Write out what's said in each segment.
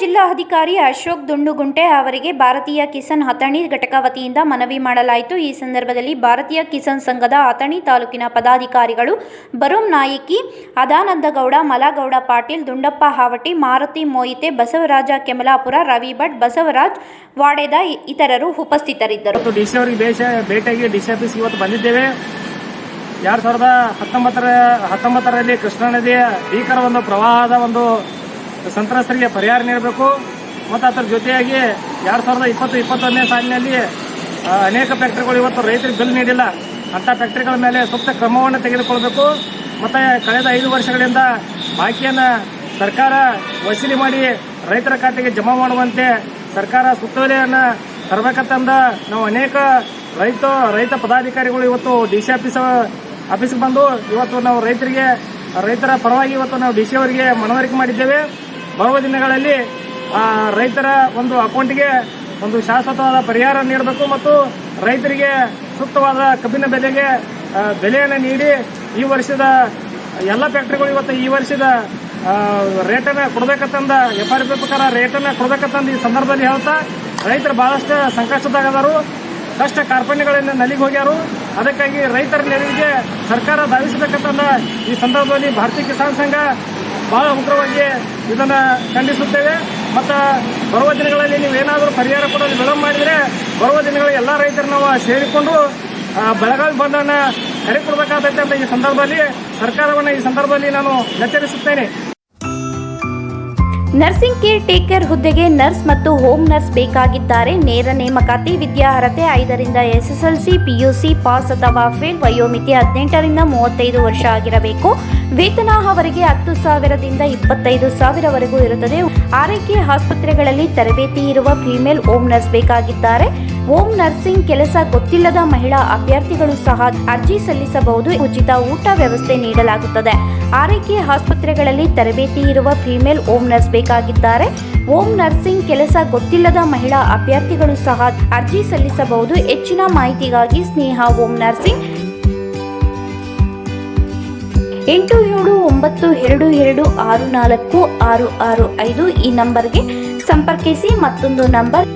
ಜಿಲ್ಲಾ ಅಧಿಕಾರಿ ಅಶೋಕ್ ದುಂಡುಗುಂಟೆ ಅವರಿಗೆ ಭಾರತೀಯ ಕಿಸಾನ್ ಅಥಣಿ ಘಟಕ ವತಿಯಿಂದ ಮನವಿ ಮಾಡಲಾಯಿತು. ಈ ಸಂದರ್ಭದಲ್ಲಿ ಭಾರತೀಯ ಕಿಸಾನ್ ಸಂಘದ ಅಥಣಿ ತಾಲೂಕಿನ ಪದಾಧಿಕಾರಿಗಳು ಬರೋಂ ನಾಯಕಿ, ಅದಾನಂದಗೌಡ, ಮಲಗೌಡ ಪಾಟೀಲ್, ದುಂಡಪ್ಪ ಹಾವಟಿ, ಮಾರುತಿ ಮೋಯಿತೆ, ಬಸವರಾಜ ಕೆಮಲಾಪುರ, ರವಿ ಭಟ್, ಬಸವರಾಜ್ ವಾಡೆದ ಇತರರು ಉಪಸ್ಥಿತರಿದ್ದರು. ಭೇಟಿಯಾಗಿ ಡಿಸಿ ಆಫೀಸ್ಗೆ ಇವತ್ತು ಬಂದಿದ್ದೇವೆ. 2019ರಲ್ಲಿ ಕೃಷ್ಣಾ ನದಿಯ ಭೀಕರ ಒಂದು ಪ್ರವಾಹದ ಒಂದು ಸಂತ್ರಸ್ತರಿಗೆ ಪರಿಹಾರ ನೀಡಬೇಕು ಮತ್ತು ಅದರ ಜೊತೆಯಾಗಿ 2020-21ನೇ ಸಾಲಿನಲ್ಲಿ ಅನೇಕ ಫ್ಯಾಕ್ಟರಿಗಳು ಇವತ್ತು ರೈತರಿಗೆ ಬಿಲ್ ನೀಡಿಲ್ಲ. ಅಂಥ ಫ್ಯಾಕ್ಟರಿಗಳ ಮೇಲೆ ಸೂಕ್ತ ಕ್ರಮವನ್ನು ತೆಗೆದುಕೊಳ್ಬೇಕು ಮತ್ತು ಕಳೆದ 5 ವರ್ಷಗಳಿಂದ ಬಾಕಿಯನ್ನು ಸರ್ಕಾರ ವಸೂಲಿ ಮಾಡಿ ರೈತರ ಖಾತೆಗೆ ಜಮಾ ಮಾಡುವಂತೆ ಸರ್ಕಾರ ಸುತ್ತೋಲೆಯನ್ನು ತರಬೇಕಂತಂದ ನಾವು ಅನೇಕ ರೈತ ಪದಾಧಿಕಾರಿಗಳು ಇವತ್ತು ಡಿಸಿ ಆಫೀಸ್ಗೆ ಬಂದು ಇವತ್ತು ನಾವು ರೈತರ ಪರವಾಗಿ ಇವತ್ತು ನಾವು ಡಿಸಿ ಅವರಿಗೆ ಮನವರಿಕೆ ಮಾಡಿದ್ದೇವೆ. ಬರುವ ದಿನಗಳಲ್ಲಿ ರೈತರ ಒಂದು ಅಕೌಂಟ್ಗೆ ಒಂದು ಶಾಶ್ವತವಾದ ಪರಿಹಾರ ನೀಡಬೇಕು ಮತ್ತು ರೈತರಿಗೆ ಸೂಕ್ತವಾದ ಕಬ್ಬಿನ ಬೆಲೆಯನ್ನು ನೀಡಿ ಈ ವರ್ಷದ ಎಲ್ಲ ಫ್ಯಾಕ್ಟರಿಗಳು ಇವತ್ತು ಈ ವರ್ಷದ ರೇಟನ್ನು ಕೊಡಬೇಕಂತಂದ FRP ಪ್ರಕಾರ ರೇಟನ್ನು ಕೊಡಬೇಕಂತಂದು ಈ ಸಂದರ್ಭದಲ್ಲಿ ಹೇಳ್ತಾ ರೈತರು ಬಹಳಷ್ಟು ಸಂಕಷ್ಟದಾಗದಾರು. ಕಷ್ಟ ಕಾರ್ಪಣ್ಯಗಳಿಂದ ನಲಿಗೆ ಹೋಗ್ಯಾರು. ಅದಕ್ಕಾಗಿ ರೈತರ ನೆರವಿಗೆ ಸರ್ಕಾರ ಧಾವಿಸಬೇಕಂತಂದ ಈ ಸಂದರ್ಭದಲ್ಲಿ ಭಾರತೀಯ ಕಿಸಾನ್ ಸಂಘ ಬಹಳ ಉಗ್ರವಾಗಿ ಇದನ್ನು ಖಂಡಿಸುತ್ತೇವೆ. ಮತ್ತು ಬರುವ ದಿನಗಳಲ್ಲಿ ನೀವೇನಾದರೂ ಪರಿಹಾರ ಕೊಡಲು ವಿಳಂಬ ಮಾಡಿದರೆ ಬರುವ ದಿನಗಳಲ್ಲಿ ಎಲ್ಲ ರೈತರು ನಾವು ಸೇರಿಕೊಂಡು ಬೆಳಗಾವಿ ಬಂಧನ್ನು ಕರೆ ಕೊಡಬೇಕಾಗುತ್ತೆ ಅಂತ ಈ ಸಂದರ್ಭದಲ್ಲಿ ಸರ್ಕಾರವನ್ನು ಈ ಸಂದರ್ಭದಲ್ಲಿ ನಾನು ಎಚ್ಚರಿಸುತ್ತೇನೆ. ನರ್ಸಿಂಗ್ ಕೇರ್ ಟೇಕರ್ ಹುದ್ದೆಗೆ ನರ್ಸ್ ಮತ್ತು ಹೋಮ್ ನರ್ಸ್ ಬೇಕಾಗಿದ್ದಾರೆ. ನೇರ ನೇಮಕಾತಿ. ವಿದ್ಯಾರ್ಹತೆ 5ರಿಂದ SSLC, PUC ಪಾಸ್ ಅಥವಾ ಫೇಲ್. ವಯೋಮಿತಿ 18ರಿಂದ 35 ವರ್ಷ ಆಗಿರಬೇಕು. ವೇತನ ಅವರಿಗೆ 10,000ದಿಂದ 25,000ವರೆಗೂ ಇರುತ್ತದೆ. ಆರೈಕೆ ಆಸ್ಪತ್ರೆಗಳಲ್ಲಿ ತರಬೇತಿ ಇರುವ ಫಿಮೇಲ್ ಹೋಮ್ ನರ್ಸ್ ಬೇಕಾಗಿದ್ದಾರೆ. ಹೋಮ್ ನರ್ಸಿಂಗ್ ಕೆಲಸ ಗೊತ್ತಿಲ್ಲದ ಮಹಿಳಾ ಅಭ್ಯರ್ಥಿಗಳು ಸಹ ಅರ್ಜಿ ಸಲ್ಲಿಸಬಹುದು. ಉಚಿತ ಊಟ ವ್ಯವಸ್ಥೆ ನೀಡಲಾಗುತ್ತದೆ. ಆರೈಕೆ ಆಸ್ಪತ್ರೆಗಳಲ್ಲಿ ತರಬೇತಿ ಇರುವ ಫಿಮೇಲ್ ಹೋಮ್ ನರ್ಸ್ ಬೇಕಾಗಿದ್ದಾರೆ. ಹೋಮ್ ನರ್ಸಿಂಗ್ ಕೆಲಸ ಗೊತ್ತಿಲ್ಲದ ಮಹಿಳಾ ಅಭ್ಯರ್ಥಿಗಳು ಸಹ ಅರ್ಜಿ ಸಲ್ಲಿಸಬಹುದು. ಹೆಚ್ಚಿನ ಮಾಹಿತಿಗಾಗಿ ಸ್ನೇಹ ಹೋಮ್ ನರ್ಸಿಂಗ್ 8792264665 ಈ ನಂಬರ್ಗೆ ಸಂಪರ್ಕಿಸಿ. ಮತ್ತೊಂದು ನಂಬರ್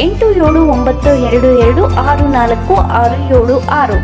8792264676.